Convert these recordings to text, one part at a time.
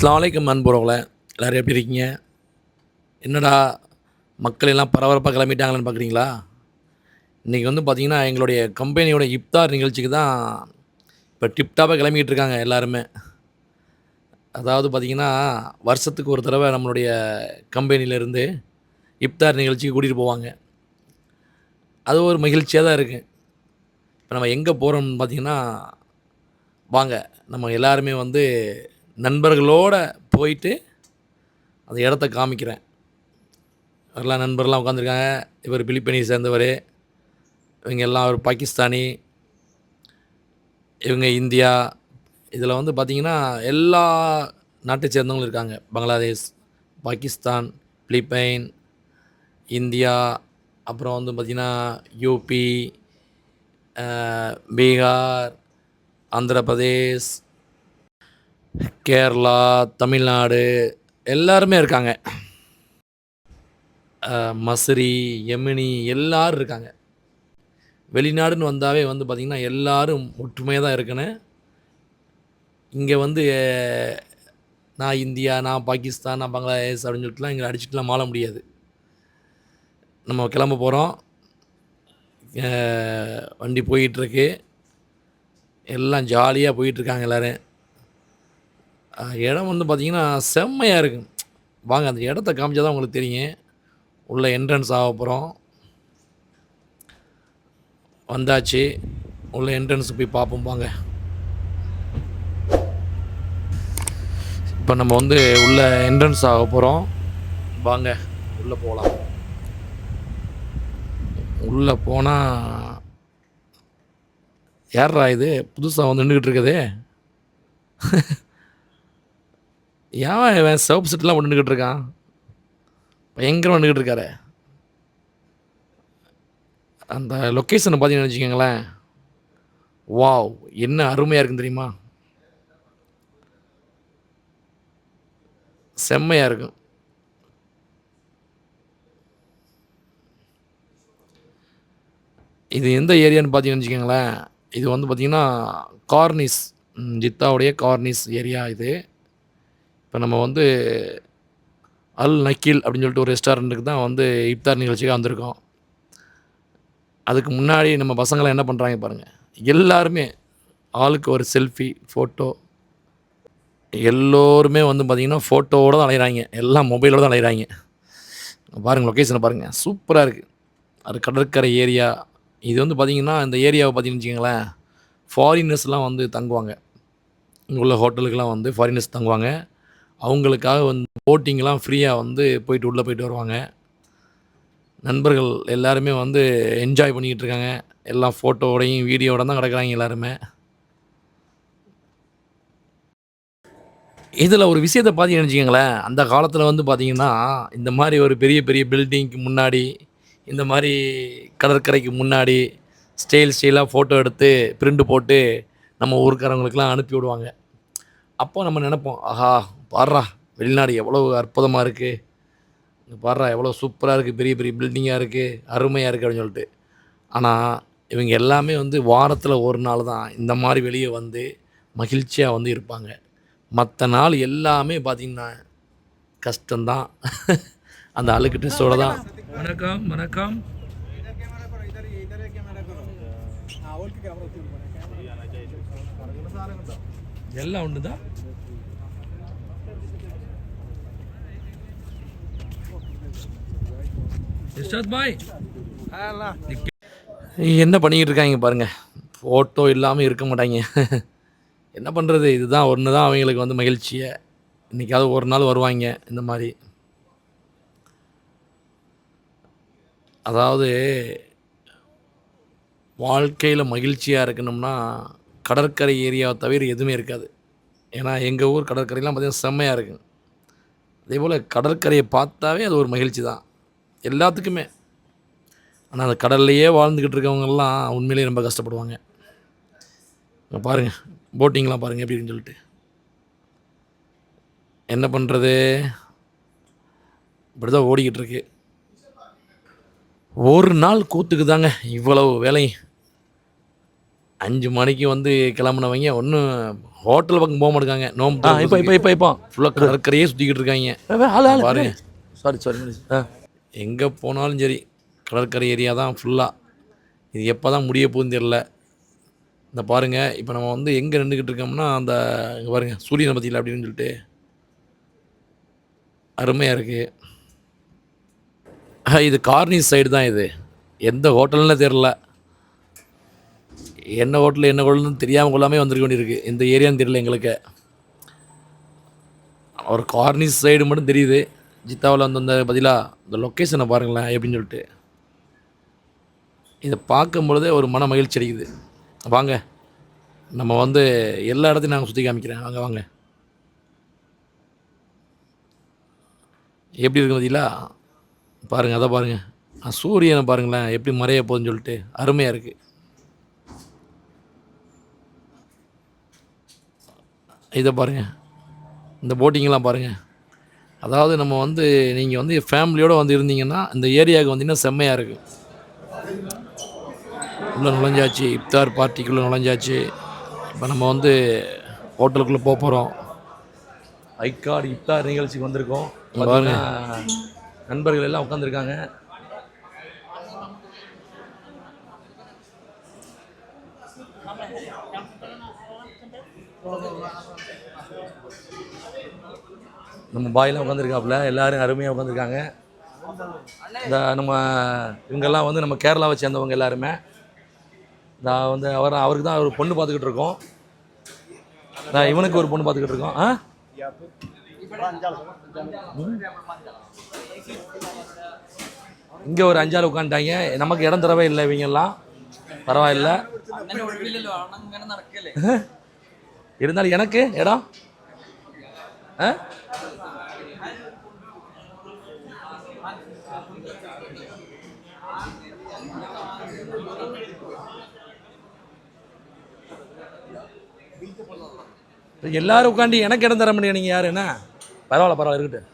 அஸ்ஸலாமு அலைக்கும் அன்புறவுகளே, எல்லோரும் எப்படி இருக்கீங்க? என்னடா மக்கள் எல்லாம் பரபரப்பாக கிளம்பிட்டாங்களான்னு பார்க்குறீங்களா? இன்றைக்கி வந்து பார்த்திங்கன்னா, எங்களுடைய கம்பெனியோட இஃப்தார் நிகழ்ச்சிக்கு தான் இப்போ டிப்டாப்பாக கிளம்பிக்கிட்டு இருக்காங்க எல்லாருமே. அதாவது பார்த்திங்கன்னா, வருஷத்துக்கு ஒரு தடவை நம்மளுடைய கம்பெனியிலேருந்து இஃப்தார் நிகழ்ச்சிக்கு கூட்டிகிட்டு போவாங்க. அது ஒரு மகிழ்ச்சியாக தான் இருக்குது. இப்போ நம்ம எங்கே போகிறோம்னு பார்த்திங்கன்னா, வாங்க நம்ம எல்லாருமே வந்து நண்பர்களோடு போயிட்டு அந்த இடத்த காமிக்கிறேன். எல்லா நண்பர்லாம் உட்காந்துருக்காங்க. இவர் பிலிப்பைனை சேர்ந்தவர், இவங்க எல்லாம் ஒரு பாகிஸ்தானி, இவங்க இந்தியா. இதில் வந்து பார்த்திங்கன்னா எல்லா நாட்டை சேர்ந்தவங்களும் இருக்காங்க. பங்களாதேஷ், பாகிஸ்தான், பிலிப்பைன், இந்தியா, அப்புறம் வந்து பார்த்திங்கன்னா யூபி, பீகார், ஆந்திர பிரதேஷ், கேரளா, தமிழ்நாடு எல்லாருமே இருக்காங்க. மஸ்ரி, யெமனி எல்லாரும் இருக்காங்க. வெளிநாடுன்னு வந்தாவே வந்து பார்த்திங்கன்னா எல்லோரும் ஒற்றுமையாக தான் இருக்கணும். இங்கே வந்து நான் இந்தியா, நான் பாகிஸ்தான், நான் பங்களாதேஷ் அப்படின்னு சொல்லிட்டுலாம் இங்கே அடிச்சுட்டுலாம் மாள முடியாது. நம்ம கிளம்ப போகிறோம். வண்டி போயிட்டுருக்கு. எல்லாம் ஜாலியாக போயிட்டுருக்காங்க எல்லோரும். இடம் வந்து பார்த்திங்கன்னா செம்மையாக இருக்கும். வாங்க அந்த இடத்த காமிச்சா தான் உங்களுக்கு தெரியும். உள்ள என்ட்ரன்ஸ் ஆக போகிறோம். வந்தாச்சு. உள்ள என்ட்ரன்ஸ் போய் பார்ப்போம் வாங்க. இப்போ நம்ம வந்து உள்ள என்ட்ரன்ஸ் ஆக போகிறோம். வாங்க உள்ளே போகலாம். உள்ளே போனால் யார்ரா இது புதுசாக வந்து நின்றுக்கிட்டு இருக்குது? ஏன் இவன் சிவப்பு செட்டெலாம் போட்டு நின்றுக்கிட்டு இருக்கான்? பயங்கரமாக நின்றுக்கிட்டு இருக்காரு. அந்த லொக்கேஷனை பார்த்தீங்கன்னு வச்சுக்கோங்களேன், வாவ் என்ன அருமையாக இருக்குன்னு தெரியுமா? செம்மையாக இருக்கும். இது எந்த ஏரியான்னு பார்த்தீங்கன்னு வச்சுக்கோங்களேன், இது வந்து பார்த்திங்கன்னா கார்னிஸ், ஜித்தாவுடைய கார்னிஸ் ஏரியா இது. இப்போ நம்ம வந்து அல் நக்கீல் அப்படின்னு சொல்லிட்டு ஒரு ரெஸ்டாரண்ட்டுக்கு தான் வந்து இஃப்தார் நிகழ்ச்சிக்காக வந்திருக்கோம். அதுக்கு முன்னாடி நம்ம பசங்களாம் என்ன பண்ணுறாங்க பாருங்கள். எல்லாருமே ஆளுக்கு ஒரு செல்ஃபி, ஃபோட்டோ. எல்லோருமே வந்து பார்த்திங்கன்னா ஃபோட்டோவோடு தான் அலையிறாங்க. எல்லாம் மொபைலோடு தான் அலையிறாங்க. பாருங்கள் லொக்கேஷனை பாருங்கள், சூப்பராக இருக்குது. அது கடற்கரை ஏரியா. இது வந்து பார்த்திங்கன்னா இந்த ஏரியாவை பார்த்திங்கன்னு வச்சுக்கோங்களேன், ஃபாரினர்ஸ்லாம் வந்து தங்குவாங்க. இங்கே உள்ள ஹோட்டலுக்கெலாம் வந்து ஃபாரினர்ஸ் தங்குவாங்க. அவங்களுக்காக வந்து போட்டிங்லாம் ஃப்ரீயாக வந்து போயிட்டு உள்ளே போயிட்டு வருவாங்க. நண்பர்கள் எல்லாருமே வந்து என்ஜாய் பண்ணிக்கிட்டு இருக்காங்க. எல்லாம் ஃபோட்டோவோடையும் வீடியோவோட தான் கிடக்குறாங்க எல்லாருமே. இதில் ஒரு விஷயத்தை பார்த்தீங்கன்னு வச்சுக்கோங்களேன், அந்த காலத்தில் வந்து பார்த்திங்கன்னா இந்த மாதிரி ஒரு பெரிய பெரிய பில்டிங்க்கு முன்னாடி, இந்த மாதிரி கடற்கரைக்கு முன்னாடி ஸ்டைலாக ஃபோட்டோ எடுத்து பிரிண்ட் போட்டு நம்ம ஊருக்காரவங்களுக்கெல்லாம் அனுப்பி விடுவாங்க. அப்போ நம்ம நினைப்போம், ஆஹா பாருடா வெளிநாடு எவ்வளோ அற்புதமாக இருக்குது, பாருடா எவ்வளோ சூப்பராக இருக்குது, பெரிய பெரிய பில்டிங்காக இருக்குது, அருமையாக இருக்குது அப்படின்னு சொல்லிட்டு. ஆனால் இவங்க எல்லாமே வந்து வாரத்தில் ஒரு நாள் தான் இந்த மாதிரி வெளியே வந்து மகிழ்ச்சியாக வந்து இருப்பாங்க. மற்ற நாள் எல்லாமே பார்த்திங்கன்னா கஷ்டம்தான். அந்த அழுக்கு ட்ரெஸ்ஸோடு தான். வணக்கம் வணக்கம். எல்லாம் ஒன்று தான். என்ன பண்ணிக்கிட்டு இருக்காங்க பாருங்கள். ஃபோட்டோ இல்லாமல் இருக்க மாட்டாங்க. என்ன பண்ணுறது, இதுதான் ஒன்று தான் அவங்களுக்கு வந்து மகிழ்ச்சியை. இன்றைக்காவது ஒரு நாள் வருவாங்க இந்த மாதிரி. அதாவது வாழ்க்கையில் மகிழ்ச்சியாக இருக்கணும்னா கடற்கரை ஏரியாவை தவிர எதுவுமே இருக்காது. ஏன்னா எங்கள் ஊர் கடற்கரைலாம் பார்த்திங்கன்னா செம்மையாக இருக்குது. அதேபோல் கடற்கரையை பார்த்தாவே அது ஒரு மகிழ்ச்சி தான் எல்லாத்துக்குமே. ஆனால் அந்த கடல்லையே வாழ்ந்துக்கிட்டு இருக்கவங்கெல்லாம் உண்மையிலேயே ரொம்ப கஷ்டப்படுவாங்க. பாருங்கள் போட்டிங்லாம் பாருங்கள் எப்படின்னு சொல்லிட்டு. என்ன பண்ணுறது, இப்படி தான் ஓடிக்கிட்டு இருக்கு. ஒரு நாள் கூத்துக்கு தாங்க இவ்வளவு வேலையும். 5 மணிக்கு வந்து கிளம்புனவங்க ஒன்றும் ஹோட்டல் பக்கம் போக மாட்டேங்காங்க. நோம்பு இப்போ திறக்கிறதுக்கு. இப்போ இப்போ இப்போ ஃபுல்லாக கடற்கரையே சுற்றிக்கிட்டு இருக்காங்க. பாருங்க, சாரி சாரி. எங்கே போனாலும் சரி கடற்கரை ஏரியா தான் ஃபுல்லாக. இது எப்போ தான் முடிய போகுதுன்னு தெரில. இந்த பாருங்கள், இப்போ நம்ம வந்து எங்கே நின்றுக்கிட்டு இருக்கோம்னா அந்த இங்கே பாருங்கள் சூரியனை பற்றியில் அப்படின்னு சொல்லிட்டு அருமையாக இருக்குது. இது கார்னிஸ் சைடு தான் இது. எந்த ஹோட்டல்னு தெரில. என்ன ஹோட்டல் என்ன ஹோட்டல்னு தெரியாமல் கொள்ளாமே வந்திருக்க வேண்டியிருக்கு. இந்த ஏரியான்னு தெரியல எங்களுக்கு. ஒரு கார்னிஸ் சைடு மட்டும் தெரியுது. ஜித்தாவில் வந்து பதிலாக இந்த லொக்கேஷனை பாருங்களேன் எப்படின்னு சொல்லிட்டு. இதை பார்க்கும் பொழுதே ஒரு மன மகிழ்ச்சி அடிக்குது. வாங்க, நம்ம வந்து எல்லா இடத்தையும் நாங்கள் சுற்றி காமிக்கிறேன். வாங்க வாங்க. எப்படி இருக்கு பார்த்தீங்களா? பாருங்கள், அதை பாருங்கள். சூரியனை பாருங்களேன் எப்படி மறைய போகுதுன்னு சொல்லிட்டு அருமையாக இருக்குது. இதை பாருங்கள், இந்த போட்டிங்கெலாம் பாருங்கள். அதாவது நம்ம வந்து நீங்கள் வந்து ஃபேமிலியோடு வந்து இருந்தீங்கன்னா இந்த ஏரியாவுக்கு வந்தீங்கன்னா செம்மையாக இருக்குது. உள்ளே நுழைஞ்சாச்சு, இஃப்தார் பார்ட்டிக்குள்ளே நுழைஞ்சாச்சு. இப்போ நம்ம வந்து ஹோட்டலுக்குள்ளே போக போகிறோம். ஐகார்டு இஃப்தார் நிகழ்ச்சிக்கு வந்திருக்கோம். பாருங்க, நண்பர்கள் எல்லாம் உட்காந்துருக்காங்க. நம்ம பாயெல்லாம் உட்காந்துருக்காப்புல, எல்லோரும் அருமையாக உட்காந்துருக்காங்க. இந்த நம்ம இவங்கெல்லாம் வந்து நம்ம கேரளாவை சேர்ந்தவங்க எல்லாருமே. நான் வந்து அவருக்கு தான் ஒரு பொண்ணு பார்த்துக்கிட்டு இருக்கோம். நான் இவனுக்கு ஒரு பொண்ணு பார்த்துக்கிட்டு இருக்கோம். இங்கே ஒரு 5 ஆள் உட்காந்துட்டாங்க. நமக்கு இடம் தரவே இல்லை. இவங்கெல்லாம் பரவாயில்ல. இருந்தாலும் எனக்கு இடம் எல்லாரும் உட்காந்து எனக்கு இடம் தர முடியும். நீங்கள் யாரு என்ன? பரவாயில்ல இருக்கட்டும்.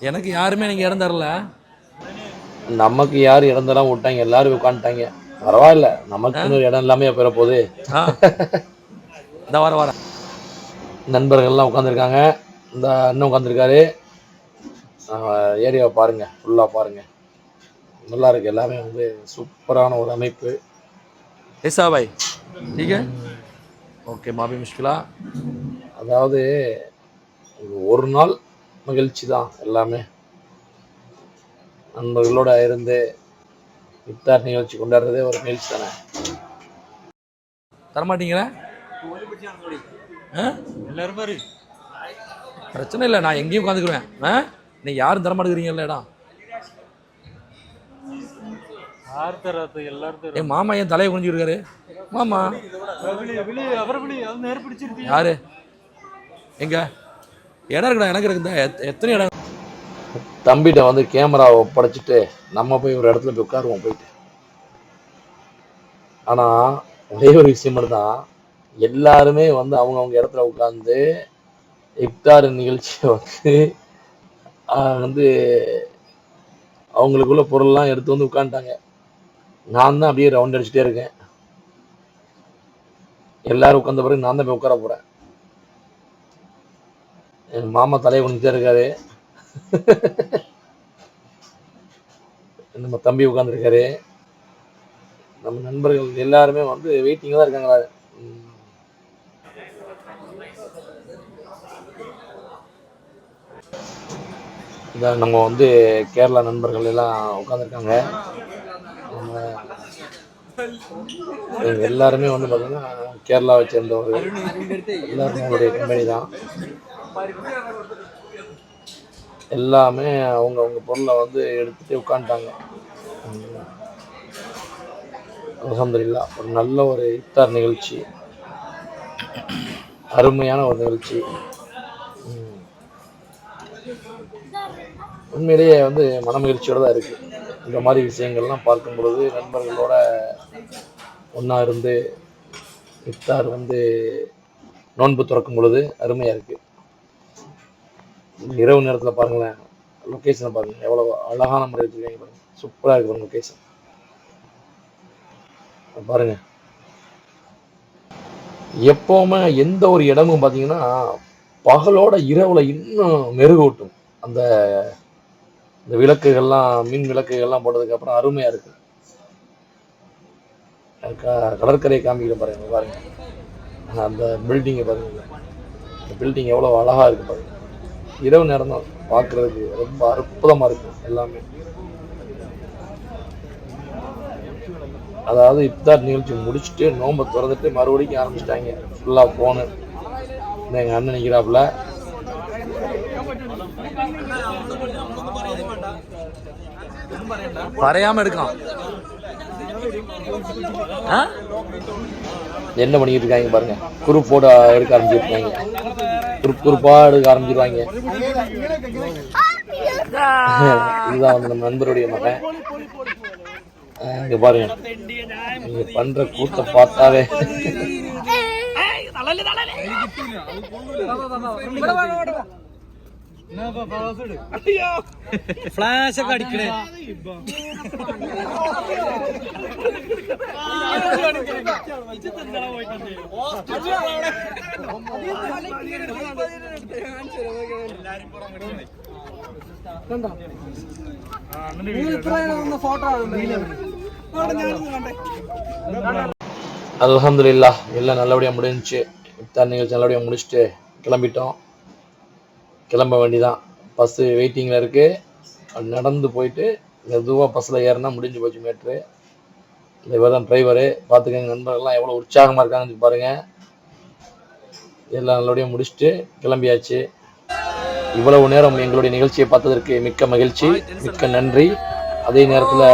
எனக்கு யாருமே நீங்கள் இடம் தரல. நமக்கு யார் இடம் தராம விட்டாங்க, எல்லாரும் உட்காந்துட்டாங்க. பரவாயில்ல, நமக்கு இன்னொரு இடம் எல்லாமே பெற போகுது. இந்த வர நண்பர்கள்லாம் உட்காந்துருக்காங்க. இந்த அண்ணன் உட்காந்துருக்காரு. ஏரியாவை பாருங்கள், ஃபுல்லாக பாருங்கள். நல்லா இருக்குது. எல்லாமே வந்து சூப்பரான ஒரு அமைப்பு. ऐसा भाई ठीक है ஓகே மாபி முஷ்கிலா. அதாவது ஒரு நாள் மகிழ்ச்சி தான் எல்லாமே. நண்பர்களோட இருந்து இஃப்தார் நிகழ்ச்சி கொண்டாடுறதே ஒரு மகிழ்ச்சி தானே. தரமாட்டீங்களா? எல்லாரும் பாரு, பிரச்சனை இல்லை, நான் எங்கேயும் உட்காந்துக்குவேன். நீங்கள் யாரும் தரமாட்டேங்கிறீங்கல்ல இடம். என் மாமா என் தலையை குனிஞ்சிருக்காரு. மாமா யாரு? எங்க இடம் இருக்குடா, எனக்கு இருக்குதா? எத்தனை இடம்? தம்பிகிட்ட வந்து கேமராவை ஒப்படைச்சிட்டு நம்ம போய் ஒரு இடத்துல போய் உட்காருவோம் போயிட்டு. ஆனால் ஒரே ஒரு விஷயம் மட்டும்தான், எல்லாருமே வந்து அவங்கவுங்க இடத்துல உட்காந்து இஃப்தார் நிகழ்ச்சியை வந்து அவங்களுக்குள்ள பொருள்லாம் எடுத்து வந்து உட்காந்துட்டாங்க. நான் தான் அப்படியே ரவுண்ட் அடிச்சுட்டே இருக்கேன். எல்லாரும் உட்காந்த பிறகு நான் தான் போய் உட்கார போகிறேன். என் மாமா தலையை குனிஞ்சிட்டே இருக்காரு. நம்ம தம்பி உட்காந்துருக்காரு. நம்ம நண்பர்கள் எல்லாருமே வந்து வெயிட்டிங் தான் இருக்காங்களா. இதான் நம்ம வந்து கேரளா நண்பர்கள் எல்லாம் உட்காந்துருக்காங்க. எல்லாருமே வந்து பார்த்தீங்கன்னா கேரளாவை சேர்ந்த ஒரு எல்லாருமே அவங்களுடைய கம்பெனி தான். எல்லாமே அவங்க பொருளை வந்து எடுத்துகிட்டு உட்காந்துட்டாங்க. அல்ஹம்துலில்லாஹ், ஒரு நல்ல ஒரு இஃப்தார் நிகழ்ச்சி, அருமையான ஒரு நிகழ்ச்சி. உண்மையிலேயே வந்து மனமகிழ்ச்சியோடு தான் இருக்குது. இந்த மாதிரி விஷயங்கள்லாம் பார்க்கும் பொழுது நண்பர்களோட ஒன்றா இருந்து இஃப்தார் வந்து நோன்பு திறக்கும் பொழுது அருமையாக இருக்குது. இரவு நேரத்தில் பாருங்களேன், லொக்கேஷனை பாருங்கள், எவ்வளோ அழகான முறை வச்சுருக்காங்க பாருங்கள். சூப்பராக இருக்குது லொக்கேஷன். பாருங்க, எப்பவுமே எந்த ஒரு இடமும் பார்த்தீங்கன்னா பகலோட இரவுல இன்னும் மெருகூட்டும். அந்த இந்த விளக்குகள்லாம், மின் விளக்குகள்லாம் போட்டதுக்கு அப்புறம் அருமையா இருக்கு. கடற்கரையை காமிக்கிற பாருங்க, பாருங்க அந்த பில்டிங்கை பாருங்க, இந்த பில்டிங் எவ்வளோ அழகா இருக்கு பாருங்க. இரவு நேரம் தான் பார்க்கறதுக்கு ரொம்ப அற்புதமா இருக்கும் எல்லாமே. அதாவது இப்தார் நிகழ்ச்சி முடிச்சுட்டு நோம்பை திறந்துட்டு மறுபடியும் ஆரம்பிச்சிட்டாங்க ஃபுல்லாக ஃபோனு. இந்த எங்கள் அண்ணன் நிற்கிறாப்புல. பறையாம எடுக்கலாம். என்ன பண்ணிக்கிட்டு இருக்காங்க பாருங்க, குரூப் போட எடுக்க ஆரம்பிச்சிருக்காங்க, குரூப்பா எடுக்க ஆரம்பிச்சிருவாங்க. இதுதான் வந்து நம்ம நண்பருடைய மகன். இங்க பாருங்க, நீங்க பண்ற கூட்டத்தை பார்த்தாவே ഫ്ലാഷ് ഒക്കെ അടിക്കണേ. ഫോട്ടോ அல்ஹம்துலில்லாஹ் எல்லாம் நல்லபடியாக முடிஞ்சிச்சு. இஃப்தார் நிகழ்ச்சி நல்லபடியாக முடிச்சுட்டு கிளம்பிட்டோம். கிளம்ப வேண்டிதான். பஸ்ஸு வெயிட்டிங்கில் இருக்குது. நடந்து போயிட்டு மெதுவாக பஸ்ஸில் ஏறினா முடிஞ்சு போச்சு மேட்ரு. இவர் தான் டிரைவரு. பார்த்துக்கங்க, நண்பர்கள்லாம் எவ்வளோ உற்சாகமாக இருக்காங்கன்னு பாருங்கள். எல்லாம் நல்லபடியாக முடிச்சுட்டு கிளம்பியாச்சு. இவ்வளவு நேரம் எங்களுடைய நிகழ்ச்சியை பார்த்ததற்கு மிக்க மகிழ்ச்சி, மிக்க நன்றி. அதே நேரத்தில்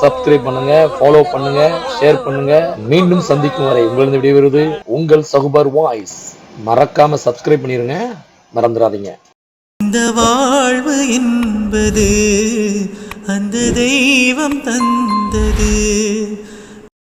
சப்ஸ்கிரைப் பண்ணுங்க, ஃபாலோ பண்ணுங்க, ஷேர் பண்ணுங்க. மீண்டும் சந்திக்கும் வரை உங்களிருந்து விடைபெறுவது உங்கள் சகுபர் வாய்ஸ். மறக்காம சப்ஸ்கிரைப் பண்ணிருங்க, மறந்துடாதீங்க. இந்த வாழ்வு என்பது அந்த தெய்வம் தந்தது.